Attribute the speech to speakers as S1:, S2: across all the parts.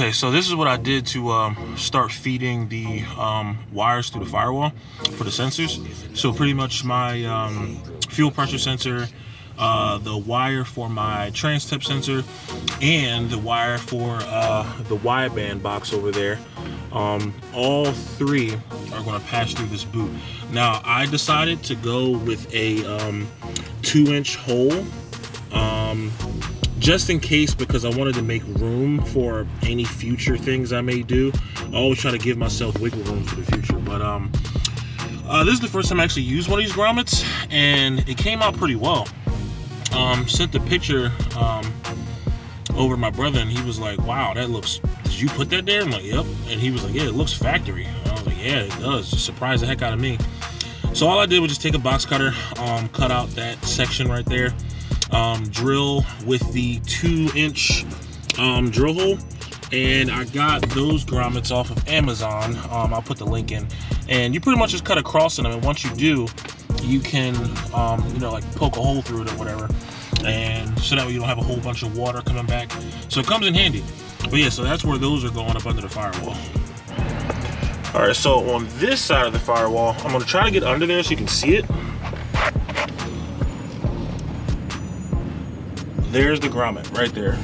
S1: Okay, so this is what I did to start feeding the wires through the firewall for the sensors. So pretty much my fuel pressure sensor, the wire for my trans temp sensor, and the wire for the wideband box over there, all three are going to pass through this boot. Now I decided to go with a 2-inch hole, just in case, because I wanted to make room for any future things I may do. I always try to give myself wiggle room for the future. But this is the first time I actually used one of these grommets, and it came out pretty well. Sent the picture over to my brother, and he was like, wow, that looks, did you put that there? I'm like, yep. And he was like, yeah, it looks factory. And I was like, yeah, it does. Just surprised the heck out of me. So all I did was just take a box cutter, cut out that section right there, drill with the 2-inch drill hole, and I got those grommets off of Amazon. I'll put the link in, and you pretty much just cut across them, and once you do, you can you know, like poke a hole through it or whatever, and so that way you don't have a whole bunch of water coming back. So it comes in handy. But yeah, so that's where those are going, up under the firewall. All right, so on this side of the firewall, I'm gonna try to get under there so you can see it. There's the grommet right there.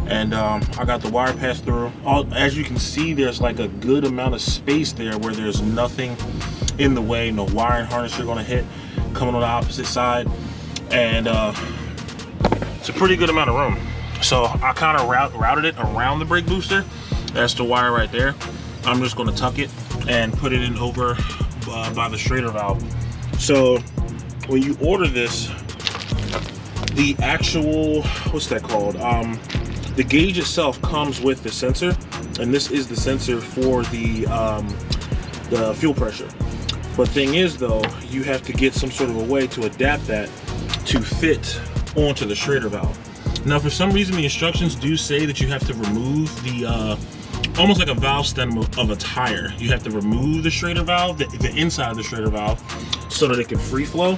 S1: And I got the wire passed through. As you can see, there's like a good amount of space there where there's nothing in the way, no wire and harness you're gonna hit coming on the opposite side. And it's a pretty good amount of room. So I kind of routed it around the brake booster. That's the wire right there. I'm just gonna tuck it and put it in over by the Schrader valve. So when you order this, the actual, what's that called? The gauge itself comes with the sensor, and this is the sensor for the fuel pressure. But thing is though, you have to get some sort of a way to adapt that to fit onto the Schrader valve. Now for some reason the instructions do say that you have to remove the almost like a valve stem of a tire. You have to remove the Schrader valve, the inside of the Schrader valve, so that it can free flow.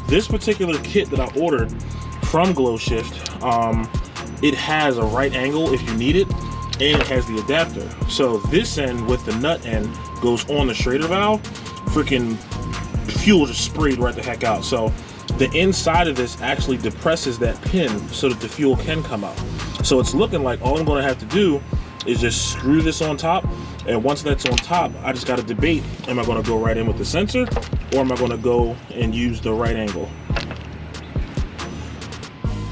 S1: This particular kit that I ordered from Glowshift, it has a right angle if you need it, and it has the adapter. So this end with the nut end goes on the Schrader valve. Freaking fuel just sprayed right the heck out. So the inside of this actually depresses that pin so that the fuel can come out. So it's looking like all I'm going to have to do is just screw this on top, and once that's on top, I just got to debate, am I going to go right in with the sensor, or am I going to go and use the right angle?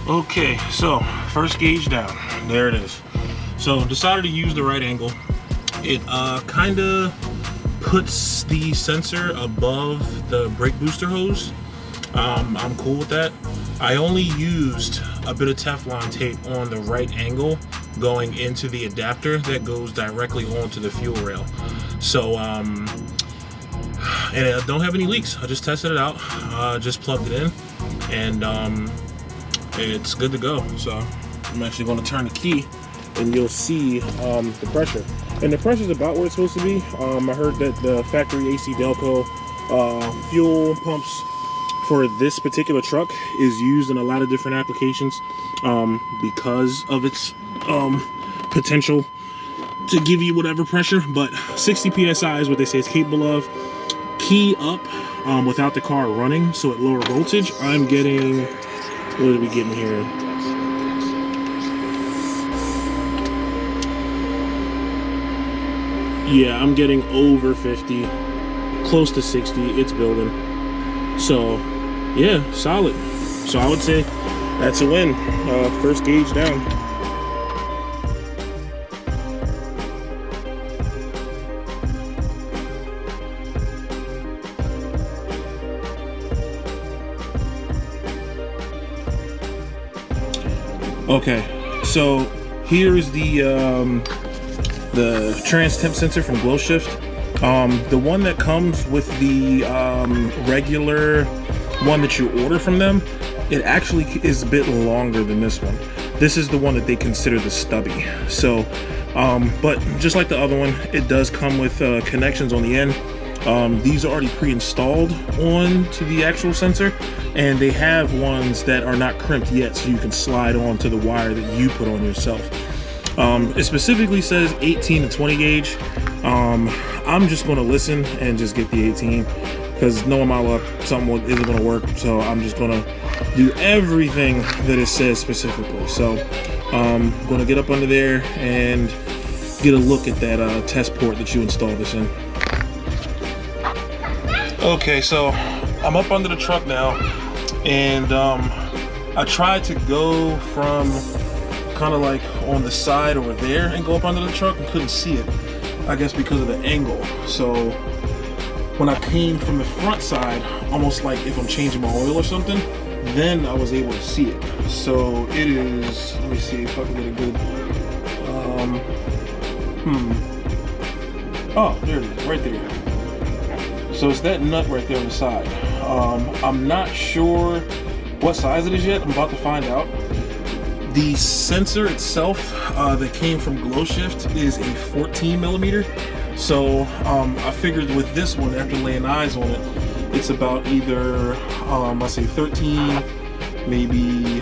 S1: Okay, so first gauge down, there it is. So decided to use the right angle. It kind of puts the sensor above the brake booster hose. I'm cool with that. I only used a bit of Teflon tape on the right angle going into the adapter that goes directly onto the fuel rail. So and I don't have any leaks. I just tested it out, just plugged it in, and it's good to go. So I'm actually going to turn the key, and you'll see the pressure. And the pressure is about where it's supposed to be. I heard that the factory AC Delco fuel pumps for this particular truck is used in a lot of different applications because of its potential to give you whatever pressure. But 60 psi is what they say it's capable of. Key up without the car running, so at lower voltage, I'm getting, what are we getting here? Yeah, I'm getting over 50, close to 60. It's building. So yeah, solid. So I would say that's a win. First gauge down. Okay, so here's the trans temp sensor from Glowshift. The one that comes with the regular one that you order from them, it actually is a bit longer than this one. This is the one that they consider the stubby. So but just like the other one, it does come with connections on the end. These are already pre-installed on to the actual sensor, and they have ones that are not crimped yet, so you can slide on to the wire that you put on yourself. It specifically says 18 and 20 gauge. I'm just gonna listen and just get the 18, because knowing my luck, something isn't gonna work. So I'm just gonna do everything that it says specifically. So I'm gonna get up under there and get a look at that test port that you installed this in. Okay, so I'm up under the truck now, and I tried to go from kind of like on the side over there and go up under the truck and couldn't see it, I guess because of the angle. So when I came from the front side, almost like if I'm changing my oil or something, then I was able to see it. So it is, let me see if I can get a good, oh, there it is, right there. So it's that nut right there on the side. I'm not sure what size it is yet. I'm about to find out. The sensor itself that came from Glowshift is a 14 millimeter. So I figured with this one, after laying eyes on it, it's about either, I say 13, maybe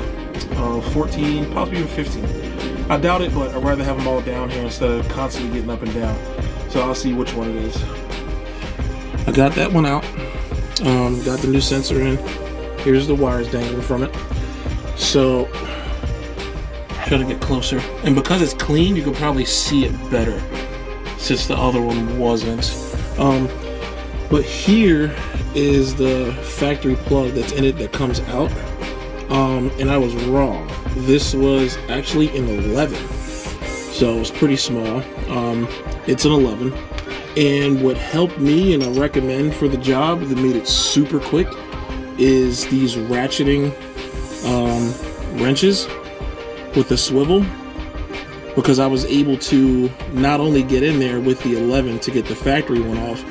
S1: 14, possibly even 15. I doubt it, but I'd rather have them all down here instead of constantly getting up and down. So I'll see which one it is. I got that one out. Got the new sensor in. Here's the wires dangling from it. So try to get closer, and because it's clean, you can probably see it better since the other one wasn't. But here is the factory plug that's in it that comes out, and I was wrong. This was actually an 11, so it's pretty small. It's an 11, and what helped me and I recommend for the job that made it super quick is these ratcheting wrenches with the swivel, because I was able to not only get in there with the 11 to get the factory one off,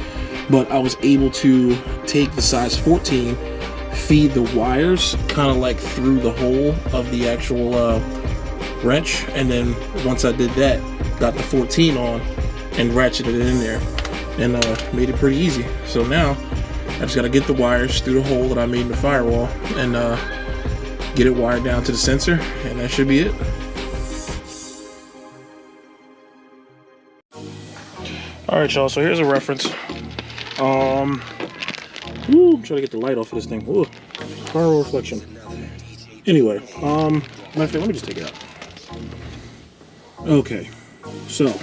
S1: but I was able to take the size 14, feed the wires kind of like through the hole of the actual wrench, and then once I did that, got the 14 on and ratcheted it in there, and made it pretty easy. So now I just got to get the wires through the hole that I made in the firewall and get it wired down to the sensor, and that should be it. All right, y'all, so here's a reference. Try to get the light off of this thing. Ooh, firewall reflection. Anyway, matter of fact, let me just take it out. Okay, so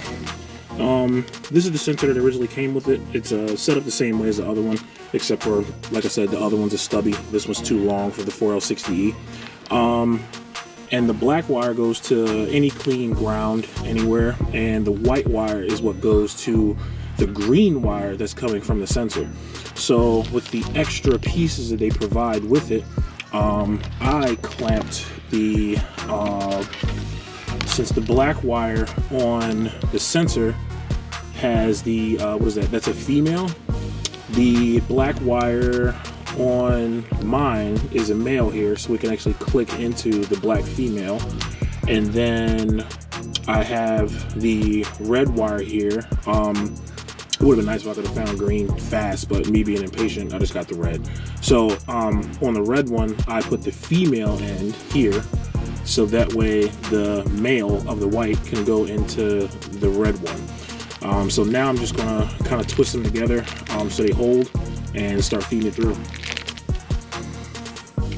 S1: this is the sensor that originally came with it. It's set up the same way as the other one, except for, like I said, the other one's a stubby. This one's too long for the 4L60E. And the black wire goes to any clean ground anywhere, and the white wire is what goes to the green wire that's coming from the sensor. So with the extra pieces that they provide with it, I clamped the since the black wire on the sensor has the what is that? That's a female. The black wire on mine is a male here, so we can actually click into the black female. And then I have the red wire here. It would have been nice if I could have found green fast, but me being impatient, I just got the red. So on the red one, I put the female end here, so that way the male of the white can go into the red one. So now I'm just gonna kind of twist them together so they hold and start feeding it through.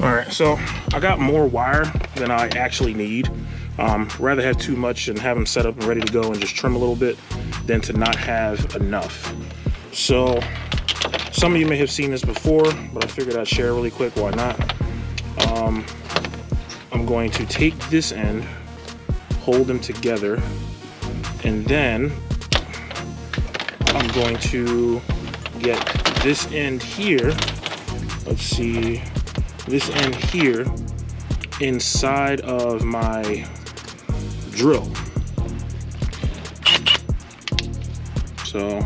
S1: All right, so I got more wire than I actually need. Rather have too much and have them set up and ready to go and just trim a little bit than to not have enough. So some of you may have seen this before, but I figured I'd share really quick. Why not? I'm going to take this end, hold them together, and then I'm going to get this end here, let's see, this end here inside of my drill. So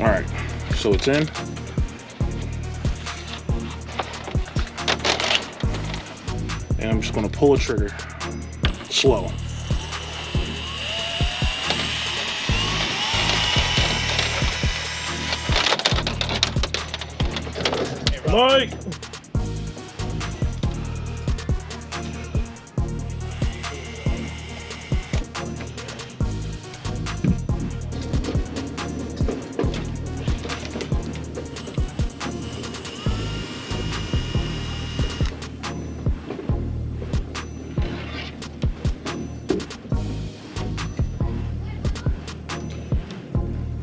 S1: all right, so it's in. And I'm just going to pull a trigger slow. Mike!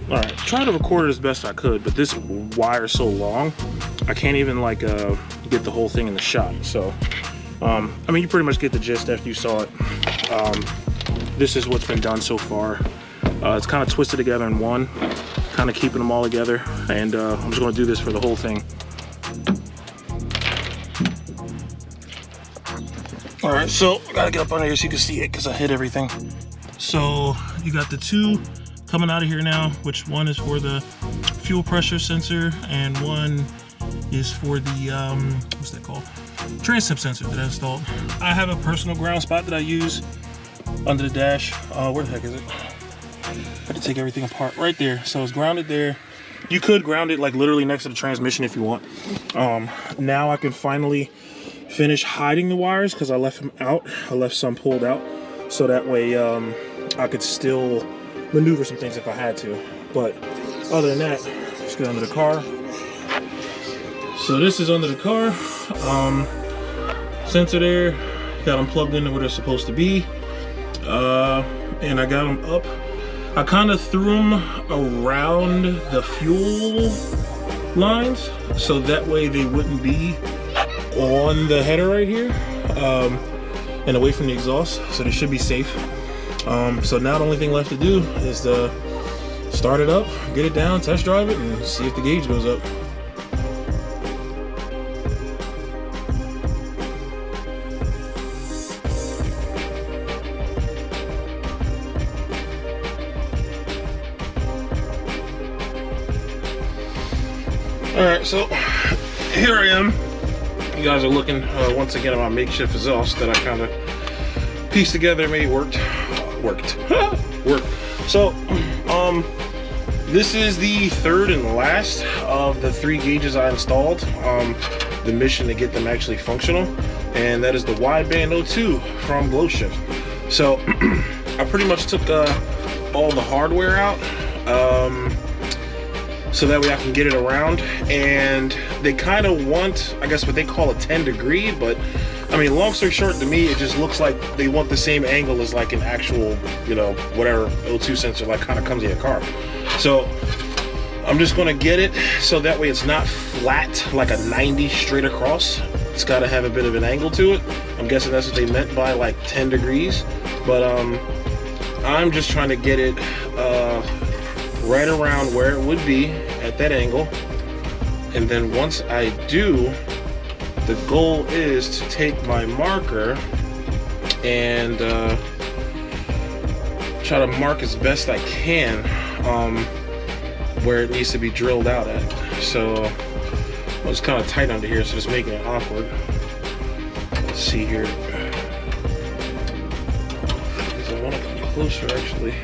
S1: Alright, try to record it as best I could, but this wire is so long, I can't even like get the whole thing in the shot. So, I mean, you pretty much get the gist after you saw it. This is what's been done so far. It's kind of twisted together in one, kind of keeping them all together, and I'm just going to do this for the whole thing. Alright, so I gotta get up under here so you can see it because I hit everything. So you got the two coming out of here now, which one is for the fuel pressure sensor and one is for the what's that called, trans temp sensor that I installed. I have a personal ground spot that I use under the dash. Where the heck is it? I had to take everything apart right there. So it's grounded there. You could ground it like literally next to the transmission if you want. Now I can finally finish hiding the wires because I left them out. I left some pulled out so that way I could still maneuver some things if I had to. But other than that, just get under the car. So this is under the car. Sensor there, got them plugged into where they're supposed to be. And I got them up. I kind of threw them around the fuel lines so that way they wouldn't be on the header right here and away from the exhaust, so they should be safe. So now the only thing left to do is to start it up, get it down, test drive it, and see if the gauge goes up. Alright, so here I am. You guys are looking once again at my makeshift exhaust that I kind of pieced together, made worked. So this is the third and last of the 3 gauges I installed. The mission to get them actually functional, and that is the Wideband O2 from Glowshift. So I pretty much took all the hardware out so that way I can get it around, and they kind of want, I guess, what they call a 10 degree, but I mean, long story short, to me, it just looks like they want the same angle as like an actual, you know, whatever O2 sensor like kind of comes in a car. So I'm just gonna get it so that way it's not flat like a 90 straight across. It's got to have a bit of an angle to it. I'm guessing that's what they meant by like 10 degrees, but I'm just trying to get it right around where it would be at that angle. And then once I do, the goal is to take my marker and try to mark as best I can where it needs to be drilled out at. So well, it's kind of tight under here, so it's making it awkward. Let's see here. Because I want to come closer actually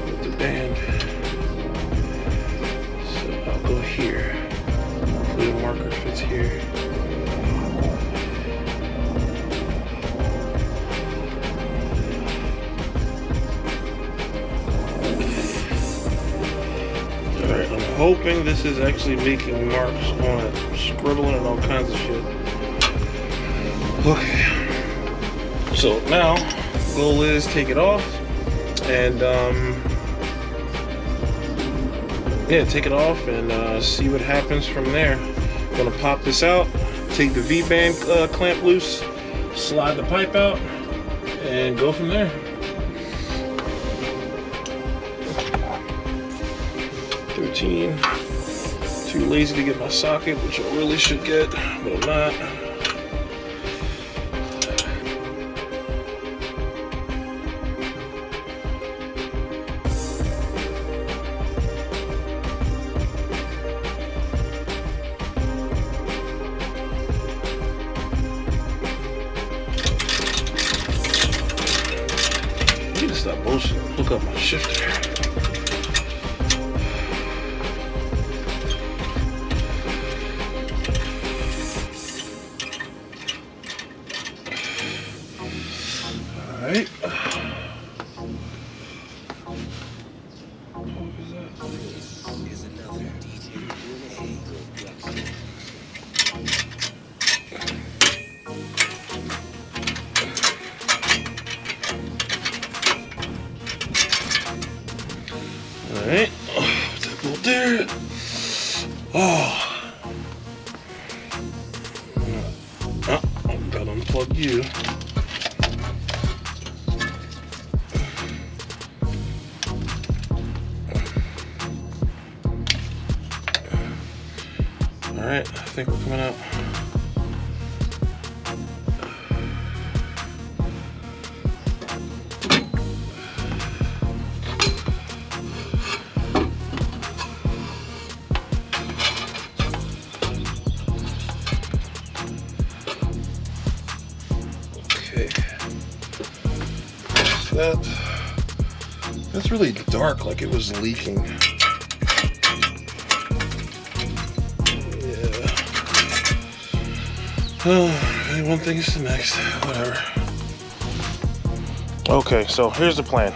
S1: with the band. So I'll go here. Hopefully the marker fits here. Hoping this is actually making marks on it, scribbling and all kinds of shit. Okay, so now goal is take it off and yeah, take it off and see what happens from there. I'm gonna pop this out, take the V-band clamp loose, slide the pipe out, and go from there. 13. Too lazy to get my socket, which I really should get, but I'm not. I need to stop bullshitting. Look up my shifter. right. Alright, put that bolt there. Oh, I've got to unplug you. Alright, I think we're coming out. That's really dark, like it was leaking. Yeah. Oh, one thing is the next, whatever. Okay, so here's the plan.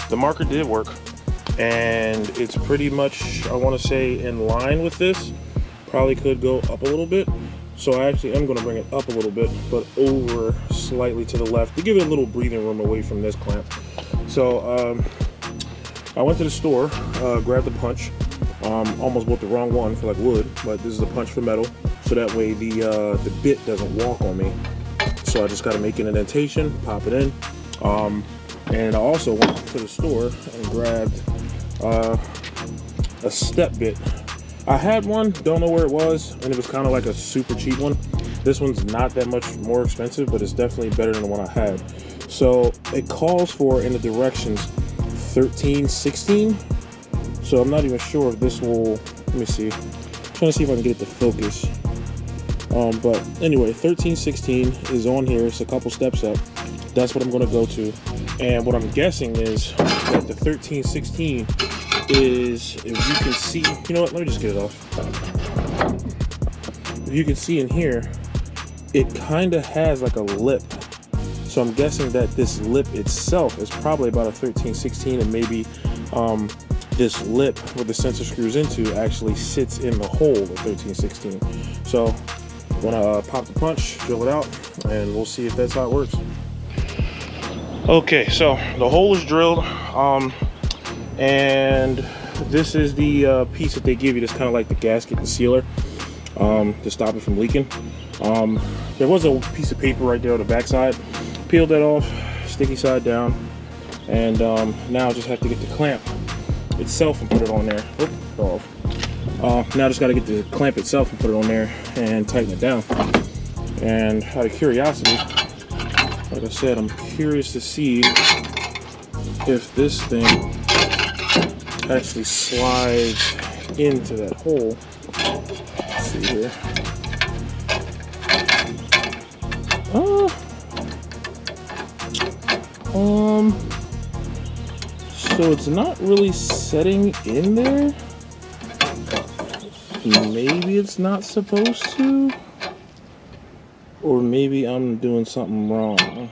S1: The marker did work, and it's pretty much, I want to say, in line with this. Probably could go up a little bit. So I actually am going to bring it up a little bit, but over slightly to the left to give it a little breathing room away from this clamp. So I went to the store, grabbed the punch. Almost bought the wrong one for like wood, but this is a punch for metal, so that way the bit doesn't walk on me. So I just got to make an indentation, pop it in. And I also went to the store and grabbed a step bit. I had one, don't know where it was, and it was kind of like a super cheap one. This one's not that much more expensive, but it's definitely better than the one I had. So it calls for, in the directions, 13/16. So I'm not even sure if this will, let me see. I'm trying to see if I can get it to focus. But anyway, 13/16 is on here. It's a couple steps up. That's what I'm going to go to. And what I'm guessing is that the 13/16 is, if you can see, you know what, let me just get it off. If you can see in here, it kind of has like a lip. So I'm guessing that this lip itself is probably about a 13/16, and maybe this lip where the sensor screws into actually sits in the hole of 13/16. So I'm gonna pop the punch, drill it out, and we'll see if that's how it works. Okay, so the hole is drilled. And this is the piece that they give you. That's kind of like the gasket, the sealer, to stop it from leaking. There was a piece of paper right there on the back side. Peeled that off, sticky side down, and now I just have to get the clamp itself and put it on there. Oop, off. Now I just got to get the clamp itself and put it on there and tighten it down. And out of curiosity, like I said, I'm curious to see if this thing actually slides into that hole. Let's see here. So it's not really setting in there. Maybe it's not supposed to, or maybe I'm doing something wrong.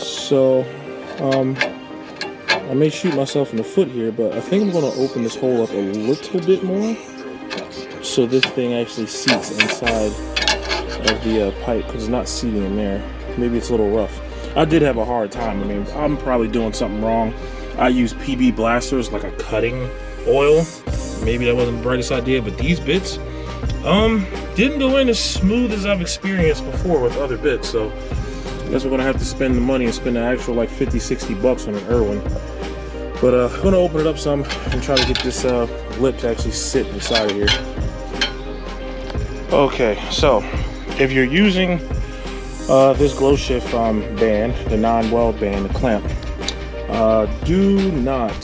S1: So I may shoot myself in the foot here, but I think I'm going to open this hole up a little bit more so this thing actually seats inside of the pipe, because it's not seating in there. Maybe it's a little rough. I did have a hard time. I mean, I'm probably doing something wrong. I use PB blasters, like a cutting oil. Maybe that wasn't the brightest idea, but these bits didn't go in as smooth as I've experienced before with other bits. So I guess we're gonna have to spend the money and spend an actual like 50-60 bucks on an Irwin. But I'm gonna open it up some and try to get this lip to actually sit inside of here. Okay, so if you're using this Glowshift band, the non-weld band, the clamp, do not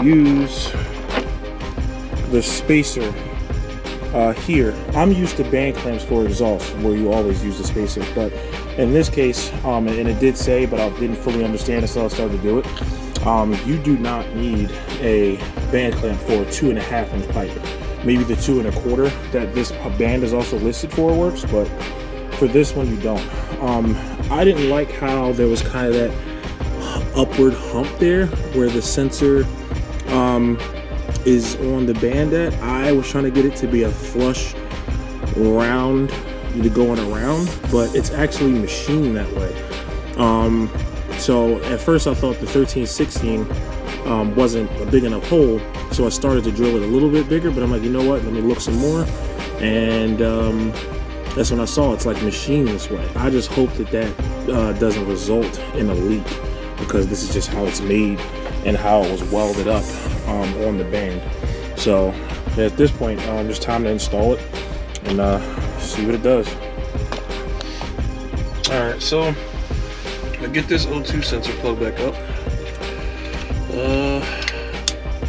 S1: use the spacer here. I'm used to band clamps for exhaust, where you always use the spacer, but in this case, and it did say, but I didn't fully understand until I started to do it, you do not need a band clamp for a 2.5-inch pipe. maybe the 2 1/4 that this band is also listed for works, but for this one you don't. I didn't like how there was kind of that upward hump there where the sensor is on the band at. I was trying to get it to be a flush round going around, but it's actually machined that way. So at first I thought the 1316 wasn't a big enough hole, so I started to drill it a little bit bigger, but I'm like, you know what, let me look some more, and that's when I saw it's like machined this way. I just hope that that doesn't result in a leak, because this is just how it's made and how it was welded up on the band. So at this point, just time to install it and see what it does. All right, so I get this O2 sensor plugged back up.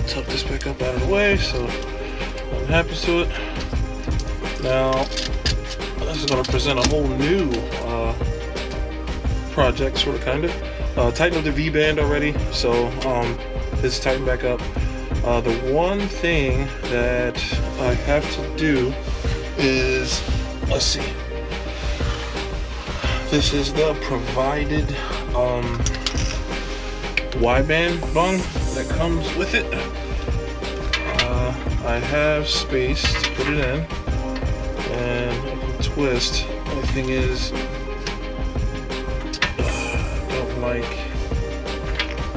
S1: Tuck this back up out of the way so nothing happens to it. Now this is going to present a whole new project, sort of, kind of. Tighten up the V band already, so this is tightened back up. The one thing that I have to do is, let's see, this is the provided wideband bung that comes with it. I have space to put it in, and I can twist. The thing is, I don't like,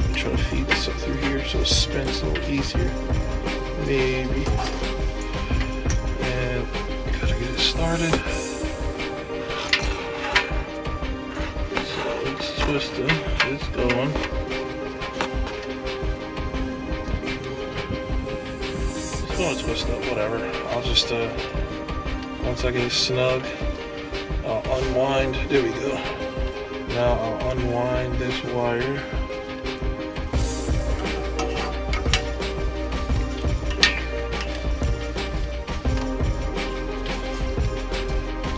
S1: I'm trying to feed this up through here so it spins a little easier, maybe. And gotta get it started. So it's twisting, it's going. It's gonna twist up, whatever. I'll just, once I get it snug, I'll unwind. There we go. Now I'll unwind this wire.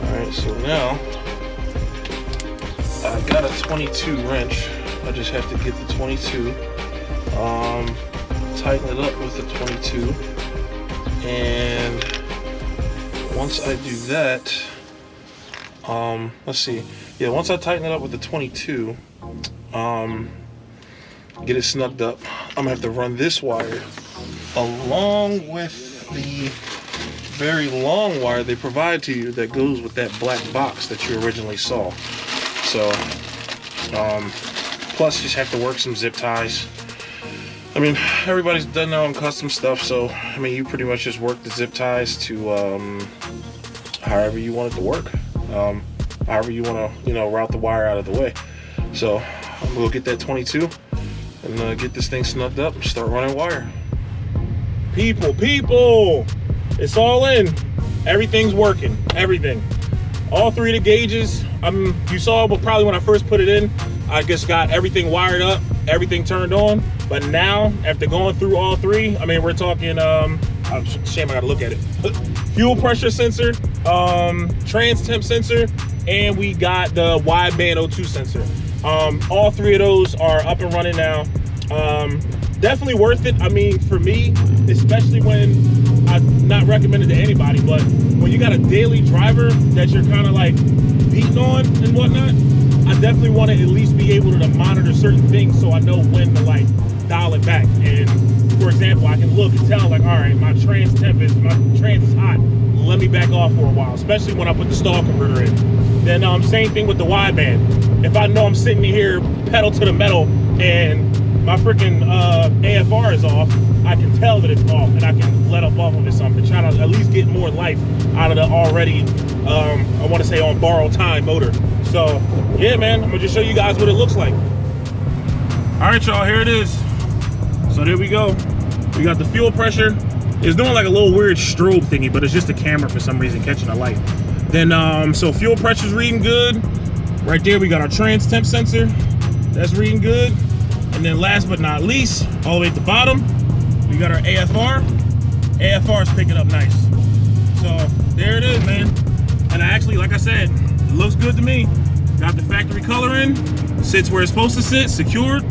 S1: Alright, so now I've got a 22 wrench. I just have to get the 22, tighten it up with the 22, and once I do that, let's see, yeah, once I tighten it up with the 22, get it snugged up, I'm gonna have to run this wire along with the very long wire they provide to you that goes with that black box that you originally saw. So plus just have to work some zip ties. I mean, everybody's done their own custom stuff, so I mean, you pretty much just work the zip ties to however you want it to work, however you want to, you know, route the wire out of the way. So I'm gonna get that 22 and get this thing snugged up and start running wire. People, it's all in. Everything's working. Everything. All 3 of the gauges. You saw, but probably when I first put it in, I just got everything wired up, everything turned on. But now, after going through all 3, I mean, we're talking, shame I gotta look at it. Fuel pressure sensor, trans temp sensor, and we got the wideband O2 sensor. All 3 of those are up and running now. Definitely worth it. I mean, for me, especially when, I'm not recommended to anybody, but when you got a daily driver that you're kind of like beating on and whatnot, I definitely want to at least be able to monitor certain things so I know when to like dial it back. And for example, I can look and tell like, all right, my trans is hot. Let me back off for a while, especially when I put the stall converter in. Then same thing with the wideband. If I know I'm sitting here pedal to the metal and my freaking AFR is off, I can tell that it's off and I can let up off of it something, try to at least get more life out of the already, I want to say on borrowed time motor. So yeah, man, I'm gonna just show you guys what it looks like. All right, y'all, here it is. So there we go. We got the fuel pressure. It's doing like a little weird strobe thingy, but it's just the camera for some reason catching the light. Then, so fuel pressure's reading good. Right there, we got our trans temp sensor. That's reading good. And then last but not least, all the way at the bottom, we got our AFR. AFR is picking up nice. So there it is, man. And I actually, like I said, it looks good to me. Got the factory color in, sits where it's supposed to sit, secured.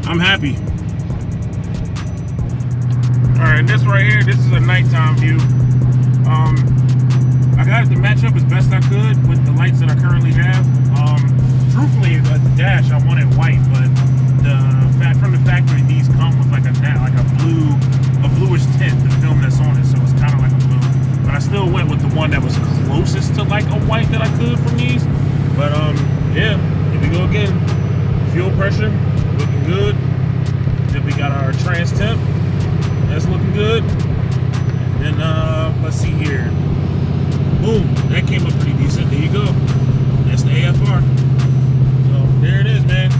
S1: I'm happy. All right, this right here, this is a nighttime view. best I could with the lights that I currently have. Truthfully, the dash I wanted white, but from the factory these come with like a bluish tint, the film that's on it, so it's kind of like a blue. But I still went with the one that was closest to like a white that I could from these. But yeah, here we go again. Fuel pressure looking good. Then we got our trans temp, that's looking good. And then let's see here. Boom, that came up pretty decent. There you go. That's the AFR. So there it is, man.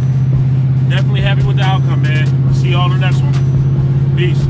S1: Definitely happy with the outcome, man. See y'all in the next one. Peace.